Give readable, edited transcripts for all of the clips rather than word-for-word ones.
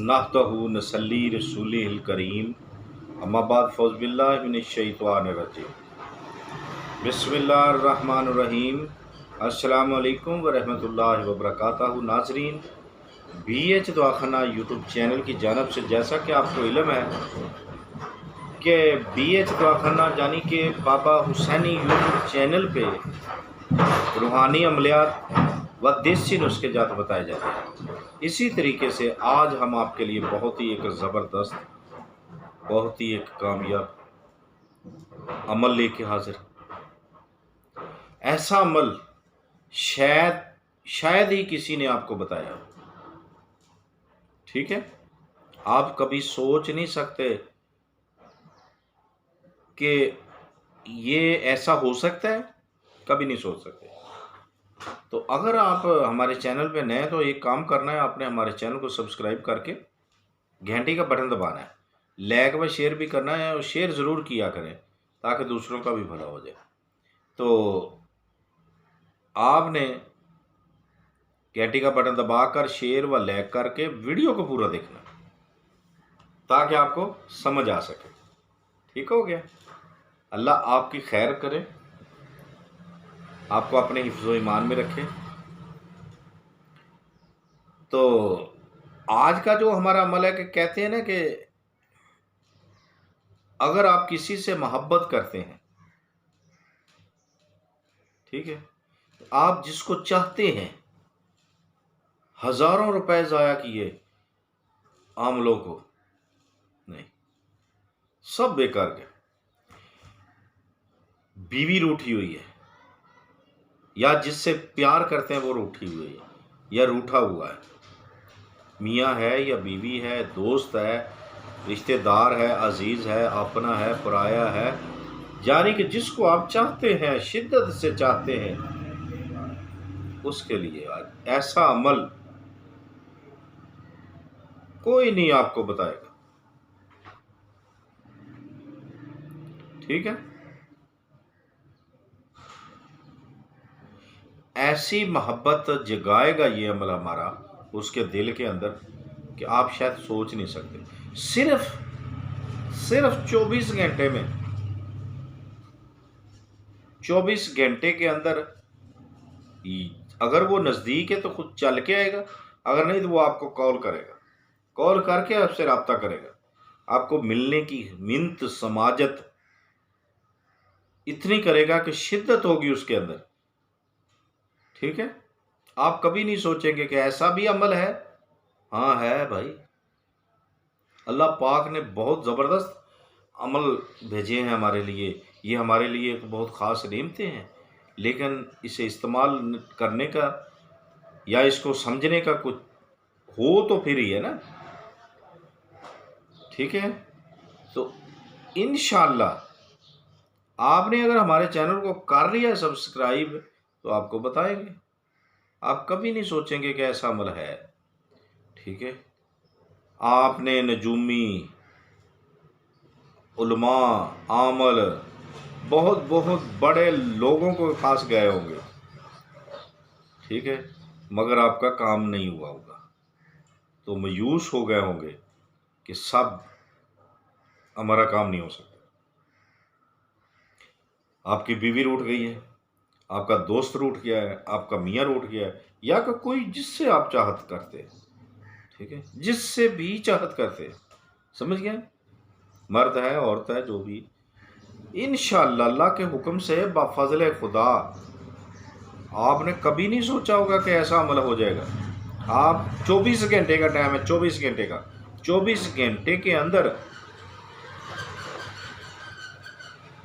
नहतहु नसल्ली रसूलिल करीम अम्मा बाद फौज बिल्लाहि मिनश शैतानिर रजीम बिस्मिल्लाहिर्रहमानिर्रहीम अस्सलामु अलैकुम व रहमतुल्लाहि व बरकातहू। नाज़रीन, BH दवाखाना यूट्यूब चैनल की जानब से, जैसा कि आपको इल्म है कि BH दवाखाना यानी कि बाबा हुसैनी यूट्यूब चैनल पे रूहानी अमलियात व देसी नुस्खे जात बताए जाते हैं। इसी तरीके से आज हम आपके लिए बहुत ही एक ज़बरदस्त, बहुत ही एक कामयाब अमल लेके हाजिर। ऐसा अमल शायद ही किसी ने आपको बताया। ठीक है, आप कभी सोच नहीं सकते कि ये ऐसा हो सकता है, कभी नहीं सोच सकते। तो अगर आप हमारे चैनल पे नए हैं तो एक काम करना है, आपने हमारे चैनल को सब्सक्राइब करके घंटी का बटन दबाना है, लाइक व शेयर भी करना है, और शेयर ज़रूर किया करें ताकि दूसरों का भी भला हो जाए। तो आपने घंटी का बटन दबाकर शेयर व लाइक करके वीडियो को पूरा देखना ताकि आपको समझ आ सके। ठीक हो गया? अल्लाह आपकी खैर करे, आपको अपने हिफ्ज़ो ईमान में रखे। तो आज का जो हमारा अमल है कि कहते हैं ना कि अगर आप किसी से मोहब्बत करते हैं, ठीक है, आप जिसको चाहते हैं, हजारों रुपए ज़ाया किए आमलों को नहीं, सब बेकार गए। बीवी रूठी हुई है, या जिससे प्यार करते हैं वो रूठी हुई है या रूठा हुआ है, मियाँ है या बीवी है, दोस्त है, रिश्तेदार है, अजीज है, अपना है, पराया है, यानी कि जिसको आप चाहते हैं, शिद्दत से चाहते हैं, उसके लिए आज ऐसा अमल कोई नहीं आपको बताएगा। ठीक है, ऐसी मोहब्बत जगाएगा ये अमल हमारा उसके दिल के अंदर कि आप शायद सोच नहीं सकते। सिर्फ 24 घंटे में, 24 घंटे के अंदर अगर वो नज़दीक है तो खुद चल के आएगा, अगर नहीं तो वो आपको कॉल करेगा, कॉल करके आपसे रब्ता करेगा, आपको मिलने की मिन्नत समाजत इतनी करेगा कि शिद्दत होगी उसके अंदर। ठीक है, आप कभी नहीं सोचेंगे कि ऐसा भी अमल है। हाँ है भाई, अल्लाह पाक ने बहुत ज़बरदस्त अमल भेजे हैं हमारे लिए। ये हमारे लिए एक बहुत ख़ास नेमतें हैं, लेकिन इसे इस्तेमाल करने का या इसको समझने का कुछ हो तो फिर ही है ना। ठीक है, तो इंशाअल्लाह आपने अगर हमारे चैनल को कर लिया सब्सक्राइब तो आपको बताएंगे, आप कभी नहीं सोचेंगे कि ऐसा अमल है। ठीक है, आपने नजूमी, उलमा, आमल, बहुत बहुत बड़े लोगों को पास गए होंगे, ठीक है, मगर आपका काम नहीं हुआ होगा, तो मायूस हो गए होंगे कि सब हमारा काम नहीं हो सकता। आपकी बीवी रूठ गई है, आपका दोस्त रूठ गया है, आपका मियाँ रूठ गया है, या का कोई जिससे आप चाहत करते, ठीक है, जिससे भी चाहत करते, समझ गए, मर्द है, औरत है, जो भी, इंशाअल्लाह अल्लाह के हुक्म से बाफजल खुदा आपने कभी नहीं सोचा होगा कि ऐसा अमल हो जाएगा। आप 24 घंटे का टाइम है, 24 घंटे का, 24 घंटे के अंदर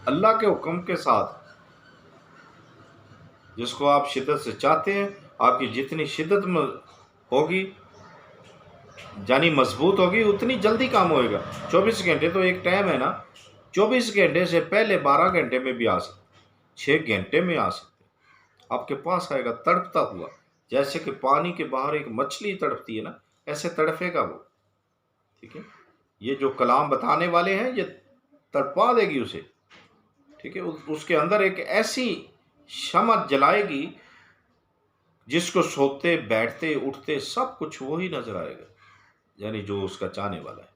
अल्लाह के हुक्म के साथ जिसको आप शिद्दत से चाहते हैं, आपकी जितनी शिद्दत में होगी यानी मजबूत होगी, उतनी जल्दी काम होएगा। 24 घंटे तो एक टाइम है ना, 24 घंटे से पहले 12 घंटे में भी आ सकते, 6 घंटे में आ सकते, आपके पास आएगा तड़पता हुआ, जैसे कि पानी के बाहर एक मछली तड़पती है ना, ऐसे तड़पेगा वो। ठीक है, ये जो कलाम बताने वाले हैं ये तड़पा देगी उसे। ठीक है, उसके अंदर एक ऐसी शमत जलाएगी جس کو سوتے بیٹھتے اٹھتے سب کچھ وہی نظر آئے گا، یعنی جو اس کا چاہنے والا ہے،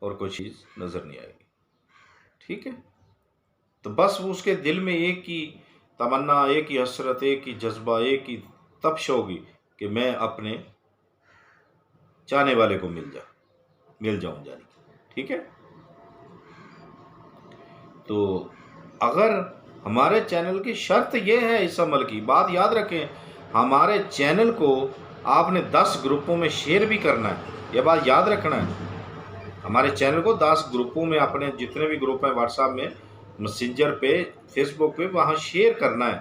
اور کوئی چیز نظر نہیں آئے گی۔ ٹھیک ہے، تو بس وہ اس کے دل میں ایک ہی تمنا، ایک ہی حسرت، ایک ہی جذبہ، ایک ہی تپش ہوگی کہ میں اپنے چاہنے والے کو مل جاؤں یعنی۔ ٹھیک ہے، تو اگر ہمارے چینل کی شرط یہ ہے، اس عمل کی بات یاد رکھیں، ہمارے چینل کو آپ نے 10 گروپوں میں شیئر بھی کرنا ہے، یہ بات یاد رکھنا ہے۔ ہمارے چینل کو 10 گروپوں میں، اپنے جتنے بھی گروپ ہیں واٹس ایپ میں، میسنجر پہ، فیس بک پہ، وہاں شیئر کرنا ہے،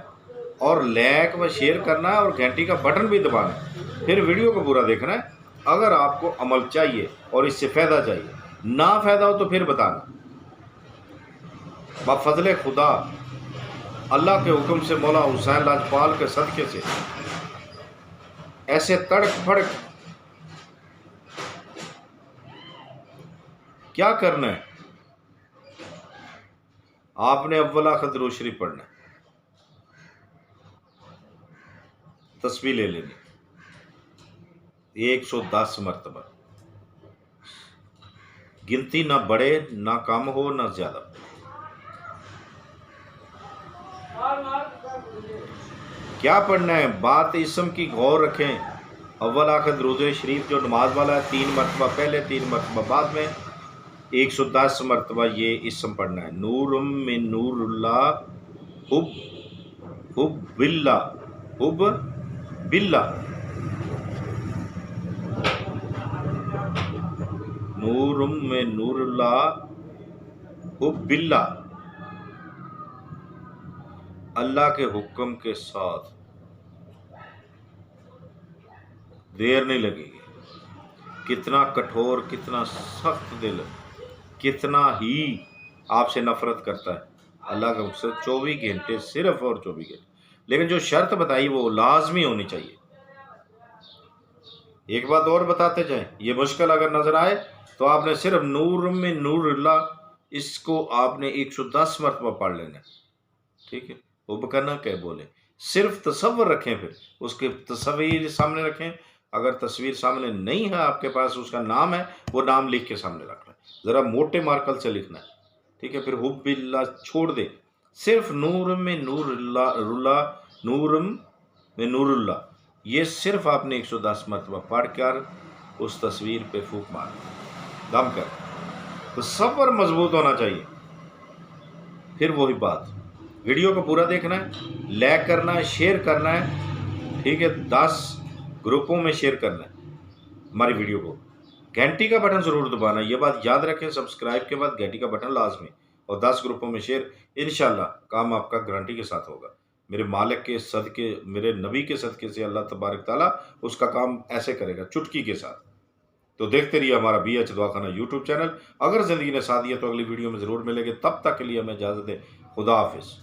اور لائک و شیئر کرنا ہے، اور گھنٹی کا بٹن بھی دبانا ہے۔ پھر ویڈیو کو پورا دیکھنا ہے۔ اگر آپ کو عمل چاہیے اور اس سے فائدہ چاہیے، نہ فائدہ ہو تو پھر بتانا۔ بفضل خدا، اللہ کے حکم سے، مولا حسین لاجپال کے صدقے سے، ایسے تڑک پھڑک کیا کرنا ہے؟ آپ نے اول آخر درود شریف پڑھنا ہے، تسبیح لے لینی 110 مرتبہ، گنتی نہ بڑھے نہ کم ہو نہ زیادہ۔ کیا پڑھنا ہے؟ بات اسم کی غور رکھیں۔ اول آخر درود شریف جو نماز والا ہے، 3 مرتبہ پہلے، 3 مرتبہ بعد میں، 110 مرتبہ یہ اسم پڑھنا ہے۔ نورم من نور اللہ، حب باللہ، نورم من نور اللہ، حب باللہ، اللہ کے حکم کے ساتھ۔ دیر نہیں لگے گی۔ کتنا کٹھور، کتنا سخت دل، کتنا ہی آپ سے نفرت کرتا ہے اللہ کا حکم، 24 گھنٹے، صرف اور 24 گھنٹے۔ لیکن جو شرط بتائی وہ لازمی ہونی چاہیے۔ ایک بات اور بتاتے جائیں، یہ مشکل اگر نظر آئے تو آپ نے صرف نور میں نور اللہ، اس کو آپ نے 110 مرتبہ پڑھ لینا ہے۔ ٹھیک ہے، وہ بکنا کہ بولے، صرف تصور رکھیں، پھر اس کے تصویر سامنے رکھیں۔ اگر تصویر سامنے نہیں ہے آپ کے پاس، اس کا نام ہے، وہ نام لکھ کے سامنے رکھنا ہے، ذرا موٹے مارکر سے لکھنا ہے۔ ٹھیک ہے، پھر حب اللہ چھوڑ دے، صرف نور میں نور اللہ، نور میں نور اللہ، یہ صرف آپ نے 110 مرتبہ پڑھ کر اس تصویر پہ پھونک مار دم کر۔ تو تصور مضبوط ہونا چاہیے۔ پھر وہی بات، ویڈیو کو پورا دیکھنا ہے، لائک کرنا ہے، شیئر کرنا ہے۔ ٹھیک ہے، 10 گروپوں میں شیئر کرنا ہے ہماری ویڈیو کو۔ گھنٹی کا بٹن ضرور دبانا ہے، یہ بات یاد رکھیں، سبسکرائب کے بعد گھنٹی کا بٹن لازمی، اور 10 گروپوں میں شیئر۔ انشاءاللہ کام آپ کا گارنٹی کے ساتھ ہوگا۔ میرے مالک کے صدقے، میرے نبی کے صدقے سے اللہ تبارک تعالیٰ اس کا کام ایسے کرے گا، چٹکی کے ساتھ۔ تو دیکھتے رہیے ہمارا BH دواخانہ یوٹیوب چینل۔ اگر زندگی نے ساتھ دیا تو اگلی ویڈیو میں ضرور ملے گے، تب تک کے لیے ہمیں اجازت دیں، خدا حافظ۔